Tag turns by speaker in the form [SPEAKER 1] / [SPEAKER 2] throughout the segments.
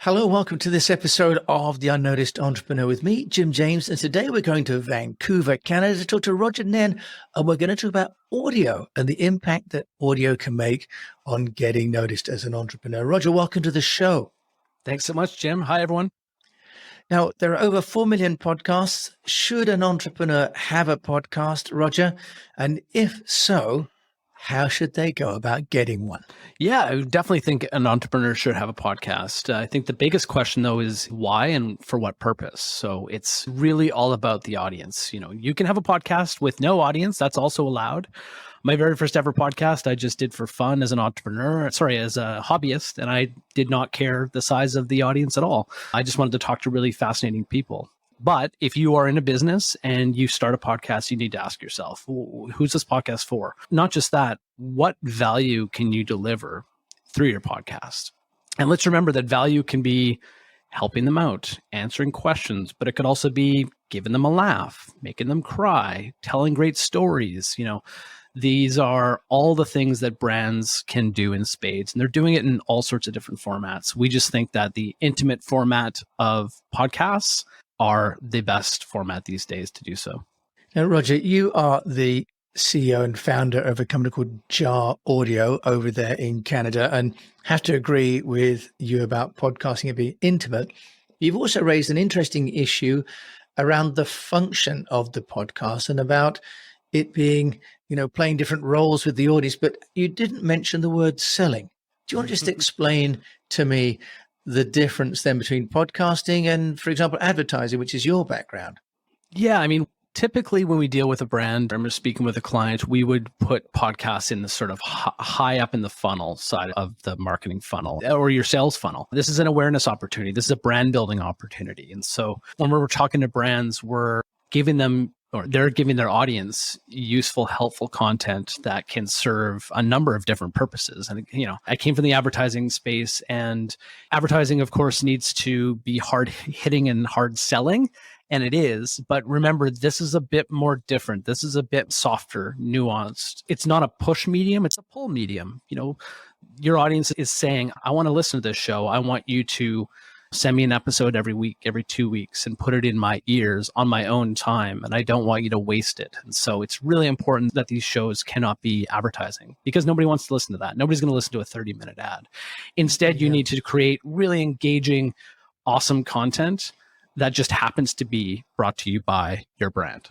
[SPEAKER 1] Hello, welcome to this episode of The Unnoticed Entrepreneur with me, Jim James. And today we're going to Vancouver, Canada to talk to Roger Nen, and we're going to talk about audio and the impact that audio can make on getting noticed as an entrepreneur. Roger, welcome to the show.
[SPEAKER 2] Thanks so much, Jim. Hi, everyone.
[SPEAKER 1] Now, there are over 4 million podcasts. Should an entrepreneur have a podcast, Roger? And if so, how should they go about getting one?
[SPEAKER 2] Yeah, I definitely think an entrepreneur should have a podcast. I think the biggest question, though, is why and for what purpose. So it's really all about the audience. You can have a podcast with no audience. That's also allowed. My very first ever podcast I just did for fun as an entrepreneur, as a hobbyist, and I did not care the size of the audience at all. I just wanted to talk to really fascinating people. But if you are in a business and you start a podcast, you need to ask yourself, who's this podcast for? Not just that, what value can you deliver through your podcast? And let's remember that value can be helping them out, answering questions, but it could also be giving them a laugh, making them cry, telling great stories. These are all the things that brands can do in spades, and they're doing it in all sorts of different formats. We just think that the intimate format of podcasts are the best format these days to do so.
[SPEAKER 1] Now, Roger, you are the CEO and founder of a company called Jar Audio over there in Canada, and have to agree with you about podcasting and being intimate. You've also raised an interesting issue around the function of the podcast and about it being, playing different roles with the audience, but you didn't mention the word selling. Do you want to just explain to me the difference then between podcasting and, for example, advertising, which is your background?
[SPEAKER 2] Yeah, typically when we deal with a brand, I'm speaking with a client, we would put podcasts in the sort of high up in the funnel side of the marketing funnel or your sales funnel. This is an awareness opportunity. This is a brand building opportunity. And so when we're talking to brands, we're giving them, or they're giving their audience useful, helpful content that can serve a number of different purposes. And, I came from the advertising space, and advertising, of course, needs to be hard hitting and hard selling. And it is. But remember, this is a bit more different. This is a bit softer, nuanced. It's not a push medium. It's a pull medium. Your audience is saying, I want to listen to this show. I want you to send me an episode every week, every 2 weeks, and put it in my ears on my own time. And I don't want you to waste it. And so it's really important that these shows cannot be advertising, because nobody wants to listen to that. Nobody's going to listen to a 30-minute ad. Instead, you need to create really engaging, awesome content that just happens to be brought to you by your brand.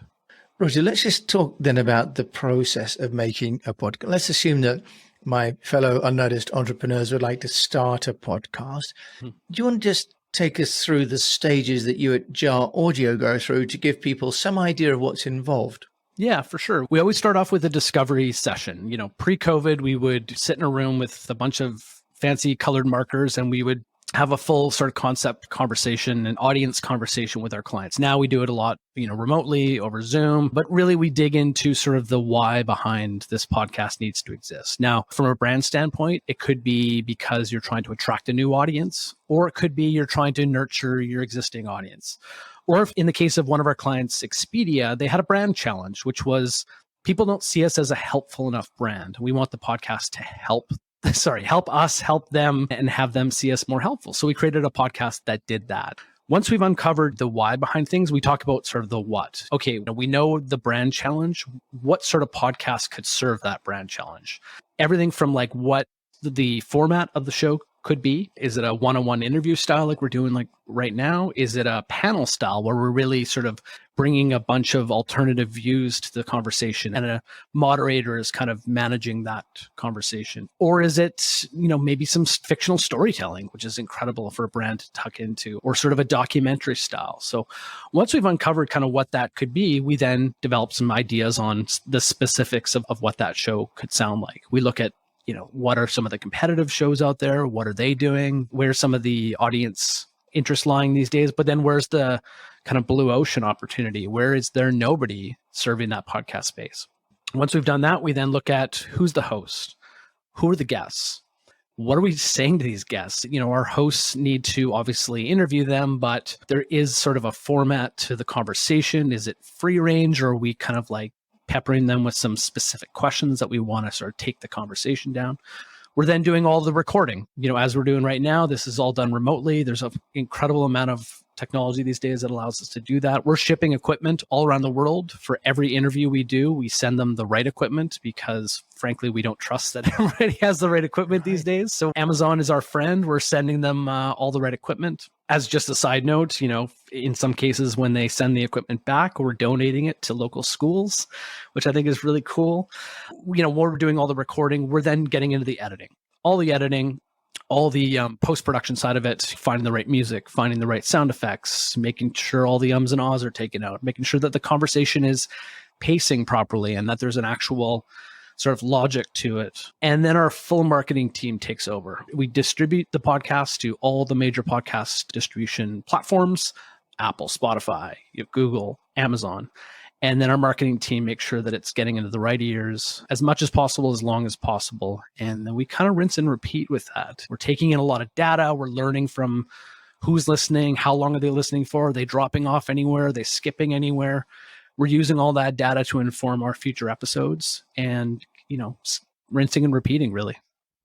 [SPEAKER 1] Roger, let's just talk then about the process of making a podcast. Let's assume that my fellow unnoticed entrepreneurs would like to start a podcast. Do you want to just take us through the stages that you at Jar Audio go through to give people some idea of what's involved?
[SPEAKER 2] Yeah, for sure. We always start off with a discovery session. Pre-COVID, we would sit in a room with a bunch of fancy colored markers, and we would have a full sort of concept conversation and audience conversation with our clients. Now we do it a lot, remotely over Zoom, but really we dig into sort of the why behind this podcast needs to exist. Now, from a brand standpoint, it could be because you're trying to attract a new audience, or it could be you're trying to nurture your existing audience. Or if in the case of one of our clients, Expedia, they had a brand challenge, which was people don't see us as a helpful enough brand. We want the podcast to help us help them and have them see us more helpful. So we created a podcast that did that. Once we've uncovered the why behind things, we talk about sort of the what. Okay, we know the brand challenge. What sort of podcast could serve that brand challenge? Everything from like what the format of the show could be. Is it a one-on-one interview style like we're doing like right now? Is it a panel style where we're really sort of bringing a bunch of alternative views to the conversation and a moderator is kind of managing that conversation? Or is it, maybe some fictional storytelling, which is incredible for a brand to tuck into, or sort of a documentary style? So once we've uncovered kind of what that could be, we then develop some ideas on the specifics of what that show could sound like. We look at what are some of the competitive shows out there? What are they doing? Where's some of the audience interest lying these days? But then where's the kind of blue ocean opportunity? Where is there nobody serving that podcast space? Once we've done that, we then look at who's the host, who are the guests, what are we saying to these guests? Our hosts need to obviously interview them, but there is sort of a format to the conversation. Is it free range, or are we kind of like peppering them with some specific questions that we want to sort of take the conversation down? We're then doing all the recording. As we're doing right now, this is all done remotely. There's an incredible amount of technology these days that allows us to do that. We're shipping equipment all around the world. For every interview we do, we send them the right equipment because, frankly, we don't trust that everybody has the right equipment these days. So Amazon is our friend. We're sending them all the right equipment. As just a side note, in some cases when they send the equipment back, we're donating it to local schools, which I think is really cool. While we're doing all the recording, we're then getting into the editing. All the post-production side of it, finding the right music, finding the right sound effects, making sure all the ums and ahs are taken out, making sure that the conversation is pacing properly and that there's an actual sort of logic to it. And then our full marketing team takes over. We distribute the podcast to all the major podcast distribution platforms, Apple, Spotify, Google, Amazon. And then our marketing team makes sure that it's getting into the right ears as much as possible, as long as possible. And then we kind of rinse and repeat with that. We're taking in a lot of data. We're learning from who's listening, how long are they listening for? Are they dropping off anywhere? Are they skipping anywhere? We're using all that data to inform our future episodes and, rinsing and repeating, really.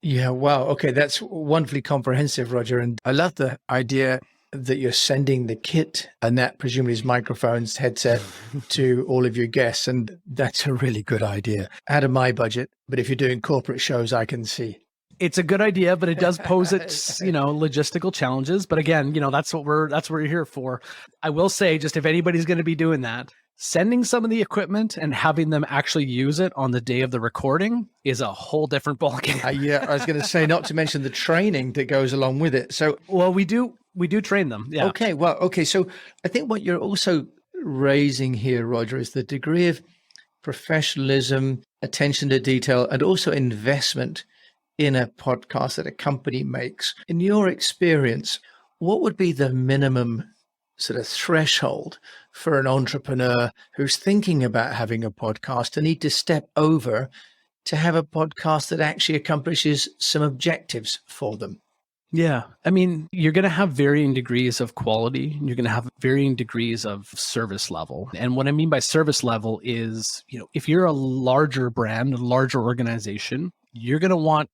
[SPEAKER 1] Yeah, wow. Okay, that's wonderfully comprehensive, Roger. And I love the idea that you're sending the kit, and that presumably is microphones, headset, to all of your guests. And that's a really good idea. Out of my budget, but if you're doing corporate shows, I can see.
[SPEAKER 2] It's a good idea, but it does pose its, logistical challenges. But again, that's what we're here for. I will say, just if anybody's going to be doing that, sending some of the equipment and having them actually use it on the day of the recording is a whole different ballgame.
[SPEAKER 1] Yeah, I was going to say, not to mention the training that goes along with it. So,
[SPEAKER 2] well, we do train them. Yeah.
[SPEAKER 1] Okay. So I think what you're also raising here, Roger, is the degree of professionalism, attention to detail, and also investment in a podcast that a company makes. In your experience, what would be the minimum sort of threshold for an entrepreneur who's thinking about having a podcast to need to step over to have a podcast that actually accomplishes some objectives for them?
[SPEAKER 2] Yeah. I mean, you're going to have varying degrees of quality. You're going to have varying degrees of service level. And what I mean by service level is, if you're a larger brand, a larger organization, you're going to want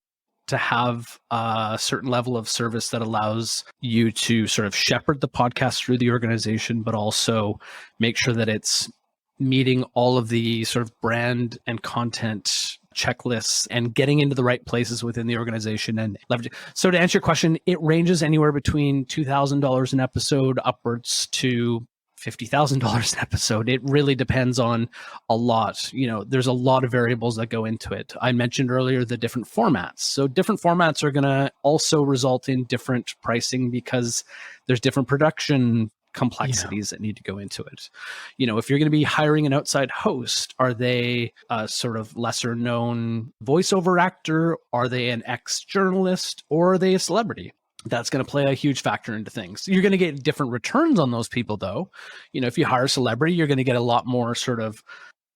[SPEAKER 2] to have a certain level of service that allows you to sort of shepherd the podcast through the organization, but also make sure that it's meeting all of the sort of brand and content checklists and getting into the right places within the organization and leveraging. So to answer your question, it ranges anywhere between $2,000 an episode upwards to $50,000 an episode. It really depends on a lot. There's a lot of variables that go into it. I mentioned earlier the different formats. So different formats are going to also result in different pricing because there's different production complexities that need to go into it. If you're going to be hiring an outside host, are they a sort of lesser known voiceover actor? Are they an ex-journalist, or are they a celebrity? That's going to play a huge factor into things. You're going to get different returns on those people, though. If you hire a celebrity, you're going to get a lot more sort of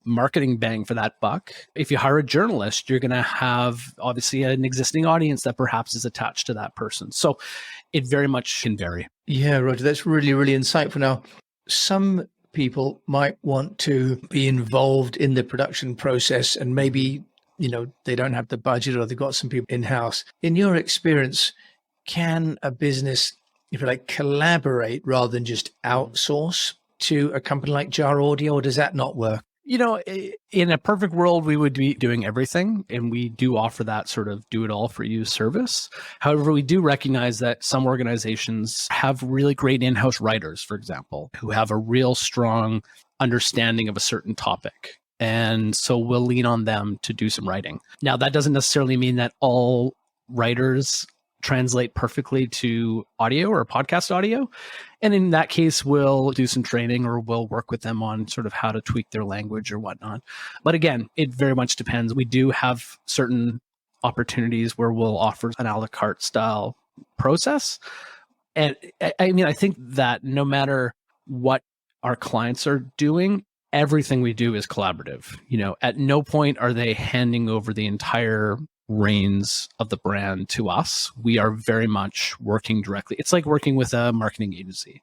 [SPEAKER 2] marketing bang for that buck. If you hire a journalist, you're going to have obviously an existing audience that perhaps is attached to that person. So it very much can vary.
[SPEAKER 1] Yeah, Roger, that's really, really insightful. Now, some people might want to be involved in the production process and maybe, they don't have the budget or they've got some people in-house. In your experience, can a business, if you like, collaborate rather than just outsource to a company like Jar Audio, or does that not work?
[SPEAKER 2] In a perfect world, we would be doing everything, and we do offer that sort of do-it-all-for-you service. However, we do recognize that some organizations have really great in-house writers, for example, who have a real strong understanding of a certain topic. And so we'll lean on them to do some writing. Now, that doesn't necessarily mean that all writers translate perfectly to audio or podcast audio. And in that case, we'll do some training or we'll work with them on sort of how to tweak their language or whatnot. But again, it very much depends. We do have certain opportunities where we'll offer an a la carte style process. And I think that no matter what our clients are doing, everything we do is collaborative. At no point are they handing over the entire reins of the brand to us. We are very much working directly. It's like working with a marketing agency.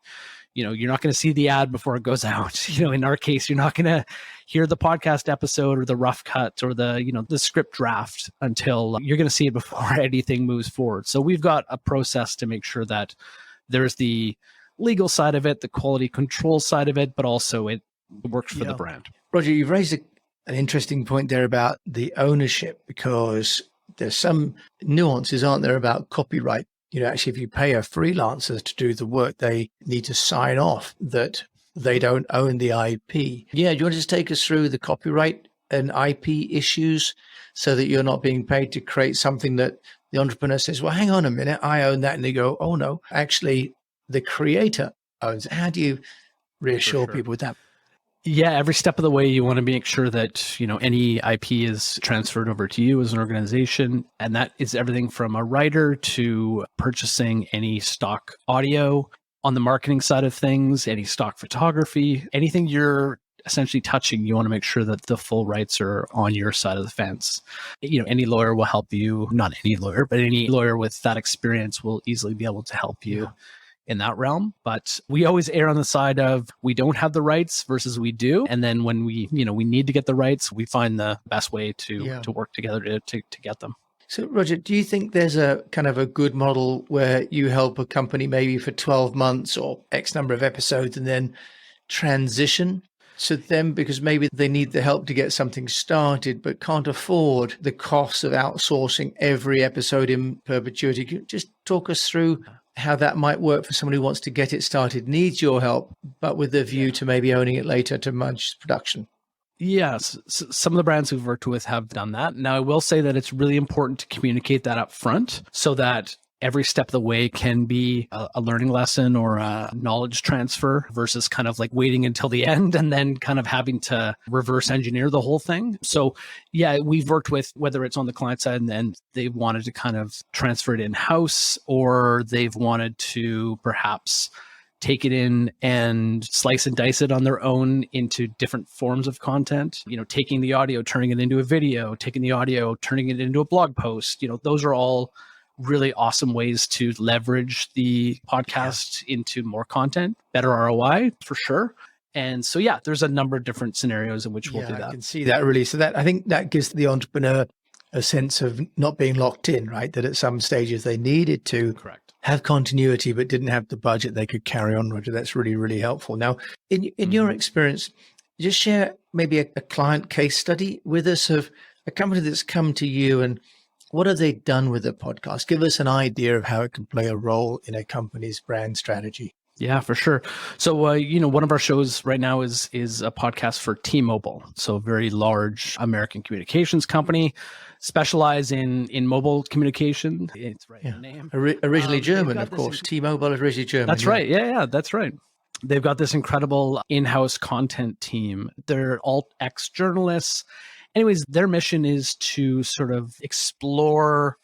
[SPEAKER 2] You're not going to see the ad before it goes out. In our case, you're not going to hear the podcast episode or the rough cut or the script draft until you're going to see it before anything moves forward. So we've got a process to make sure that there's the legal side of it, the quality control side of it, but also it works for the brand.
[SPEAKER 1] Roger, you've raised an interesting point there about the ownership, because there's some nuances, aren't there, about copyright. Actually, if you pay a freelancer to do the work, they need to sign off that they don't own the IP. Yeah, do you want to just take us through the copyright and IP issues so that you're not being paid to create something that the entrepreneur says, well, hang on a minute, I own that. And they go, oh, no, actually, the creator owns it. How do you reassure people with that?
[SPEAKER 2] Yeah, every step of the way, you want to make sure that, any IP is transferred over to you as an organization. And that is everything from a writer to purchasing any stock audio on the marketing side of things, any stock photography, anything you're essentially touching, you want to make sure that the full rights are on your side of the fence. Any lawyer will help you, not any lawyer, but any lawyer with that experience will easily be able to help you. In that realm. But we always err on the side of we don't have the rights versus we do. And then when we need to get the rights, we find the best way to work together to get them.
[SPEAKER 1] So Roger, do you think there's a kind of a good model where you help a company maybe for 12 months or X number of episodes and then transition to them because maybe they need the help to get something started, but can't afford the costs of outsourcing every episode in perpetuity? Can you just talk us through how that might work for someone who wants to get it started, needs your help, but with the view to maybe owning it later to manage production?
[SPEAKER 2] Yes, some of the brands we've worked with have done that. Now, I will say that it's really important to communicate that up front so that every step of the way can be a learning lesson or a knowledge transfer versus kind of like waiting until the end and then kind of having to reverse engineer the whole thing. So yeah, we've worked with, whether it's on the client side and then they've wanted to kind of transfer it in-house, or they've wanted to perhaps take it in and slice and dice it on their own into different forms of content, taking the audio, turning it into a video, taking the audio, turning it into a blog post. Those are all really awesome ways to leverage the podcast into more content, better ROI for sure. And so, yeah, there's a number of different scenarios in which we'll do that.
[SPEAKER 1] I can see that really. So that I think that gives the entrepreneur a sense of not being locked in, right? That at some stages they needed to have continuity, but didn't have the budget they could carry on, Roger. That's really, really helpful. Now, in your experience, just share maybe a client case study with us of a company that's come to you and what have they done with the podcast? Give us an idea of how it can play a role in a company's brand strategy.
[SPEAKER 2] Yeah, for sure. So, one of our shows right now is a podcast for T-Mobile. So a very large American communications company, specialize in mobile communication. It's right in the name.
[SPEAKER 1] Originally German, of course. T-Mobile is originally German.
[SPEAKER 2] That's right. Yeah, that's right. They've got this incredible in-house content team. They're all ex-journalists. Anyways, their mission is to sort of explore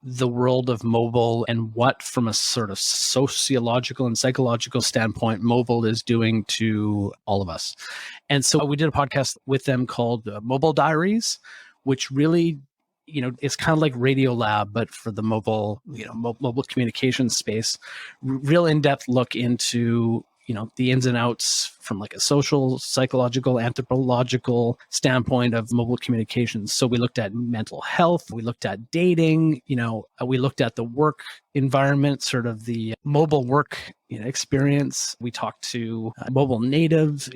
[SPEAKER 2] the world of mobile and what, from a sort of sociological and psychological standpoint, mobile is doing to all of us. And so we did a podcast with them called Mobile Diaries, which really, is kind of like Radio Lab, but for the mobile, mobile communication space. Real in-depth look into the ins and outs from like a social, psychological, anthropological standpoint of mobile communications. So we looked at mental health, we looked at dating, we looked at the work environment, sort of the mobile work experience. We talked to mobile natives,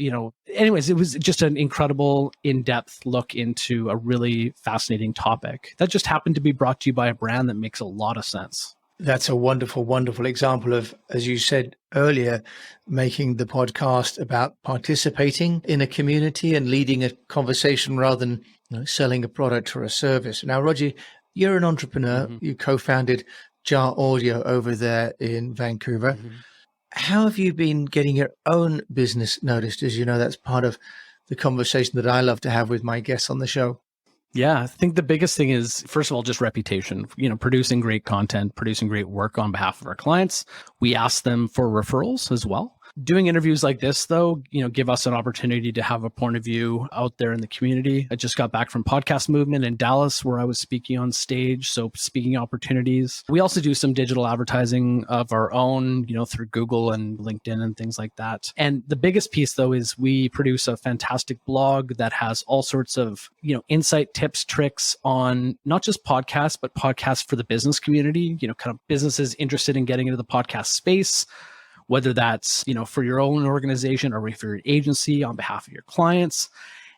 [SPEAKER 2] anyways, it was just an incredible in-depth look into a really fascinating topic that just happened to be brought to you by a brand that makes a lot of sense.
[SPEAKER 1] That's a wonderful, wonderful example of, as you said earlier, making the podcast about participating in a community and leading a conversation rather than selling a product or a service. Now, Roger, you're an entrepreneur. Mm-hmm. You co-founded Jar Audio over there in Vancouver. Mm-hmm. How have you been getting your own business noticed? As you know, that's part of the conversation that I love to have with my guests on the show.
[SPEAKER 2] Yeah, I think the biggest thing is, first of all, just reputation, producing great content, producing great work on behalf of our clients. We ask them for referrals as well. Doing interviews like this, though, give us an opportunity to have a point of view out there in the community. I just got back from Podcast Movement in Dallas, where I was speaking on stage. So speaking opportunities. We also do some digital advertising of our own, through Google and LinkedIn and things like that. And the biggest piece, though, is we produce a fantastic blog that has all sorts of, insight, tips, tricks on not just podcasts, but podcasts for the business community, kind of businesses interested in getting into the podcast space, whether that's, for your own organization or for your agency on behalf of your clients.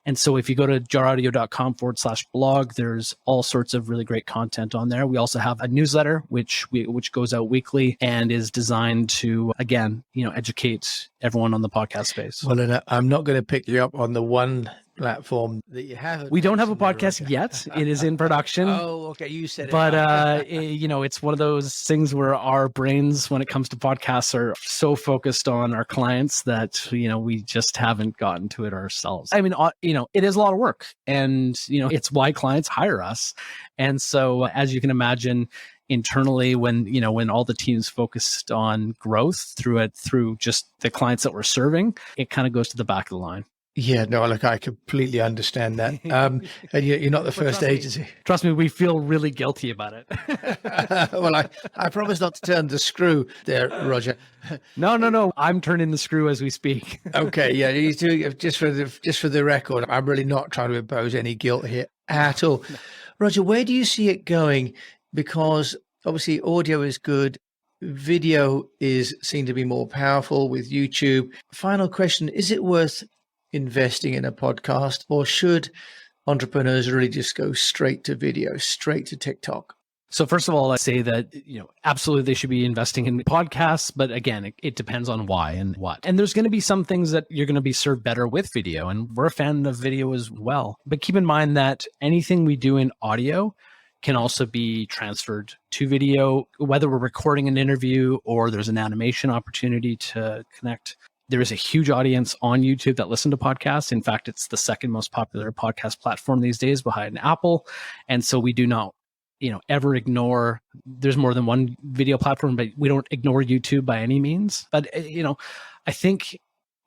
[SPEAKER 2] And so if you go to jaraudio.com/blog, there's all sorts of really great content on there. We also have a newsletter, which goes out weekly and is designed to, again, educate everyone on the podcast space.
[SPEAKER 1] Well, and I'm not going to pick you up on the one platform that you have.
[SPEAKER 2] We don't have a podcast yet. It is in production.
[SPEAKER 1] Oh, okay. You said it.
[SPEAKER 2] But, it's one of those things where our brains, when it comes to podcasts, are so focused on our clients that, we just haven't gotten to it ourselves. I mean, it is a lot of work, and, it's why clients hire us. And so, as you can imagine, internally, when all the teams focused on growth through just the clients that we're serving, it kind of goes to the back of the line.
[SPEAKER 1] Yeah, no, look, I completely understand that. And you're not the first agency.
[SPEAKER 2] Trust me, we feel really guilty about it.
[SPEAKER 1] Well, I promise not to turn the screw there, Roger.
[SPEAKER 2] No. I'm turning the screw as we speak.
[SPEAKER 1] Okay, yeah, you do, just for the record, I'm really not trying to impose any guilt here at all. Roger, where do you see it going? Because obviously audio is good. Video is seen to be more powerful with YouTube. Final question, is it worth investing in a podcast, or should entrepreneurs really just go straight to video, straight to TikTok?
[SPEAKER 2] So first of all, I say that, absolutely they should be investing in podcasts, but again, it depends on why and what. And there's going to be some things that you're going to be served better with video, and we're a fan of video as well. But keep in mind that anything we do in audio can also be transferred to video, whether we're recording an interview or there's an animation opportunity to connect. There is a huge audience on YouTube that listen to podcasts. In fact, it's the second most popular podcast platform these days behind Apple. And so we do not, ever ignore, there's more than one video platform, but we don't ignore YouTube by any means. But, I think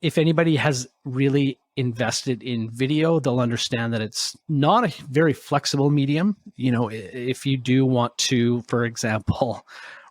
[SPEAKER 2] if anybody has really invested in video, they'll understand that it's not a very flexible medium. If you do want to, for example,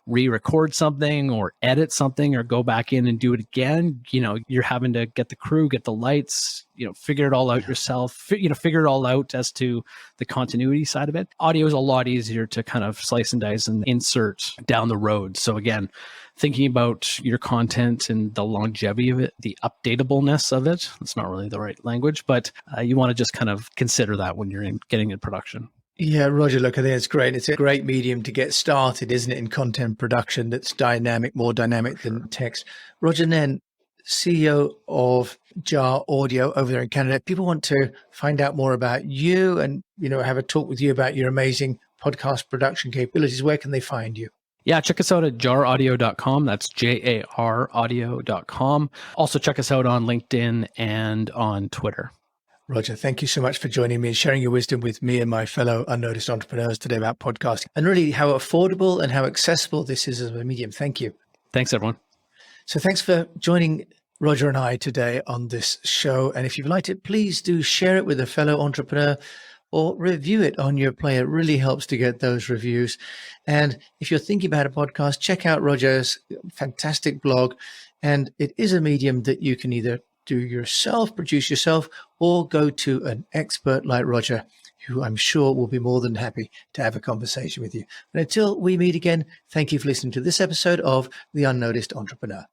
[SPEAKER 2] re-record something or edit something or go back in and do it again, you're having to get the crew, get the lights, figure it all out yourself, figure it all out as to the continuity side of it. Audio is a lot easier to kind of slice and dice and insert down the road. So again, thinking about your content and the longevity of it, the updatableness of it, that's not really the right language, but you want to just kind of consider that when you're getting in production.
[SPEAKER 1] Yeah, Roger, look, I think it's great. It's a great medium to get started, isn't it, in content production that's dynamic, more dynamic than text. Roger Nen, CEO of Jar Audio over there in Canada. If people want to find out more about you and, have a talk with you about your amazing podcast production capabilities, where can they find you?
[SPEAKER 2] Yeah, check us out at jaraudio.com. That's jaraudio.com. Also check us out on LinkedIn and on Twitter.
[SPEAKER 1] Roger, thank you so much for joining me and sharing your wisdom with me and my fellow unnoticed entrepreneurs today about podcasting and really how affordable and how accessible this is as a medium. Thank you.
[SPEAKER 2] Thanks, everyone.
[SPEAKER 1] So thanks for joining Roger and I today on this show. And if you've liked it, please do share it with a fellow entrepreneur or review it on your player. It really helps to get those reviews. And if you're thinking about a podcast, check out Roger's fantastic blog. And it is a medium that you can either do yourself, produce yourself, or go to an expert like Roger, who I'm sure will be more than happy to have a conversation with you. And until we meet again, thank you for listening to this episode of The Unnoticed Entrepreneur.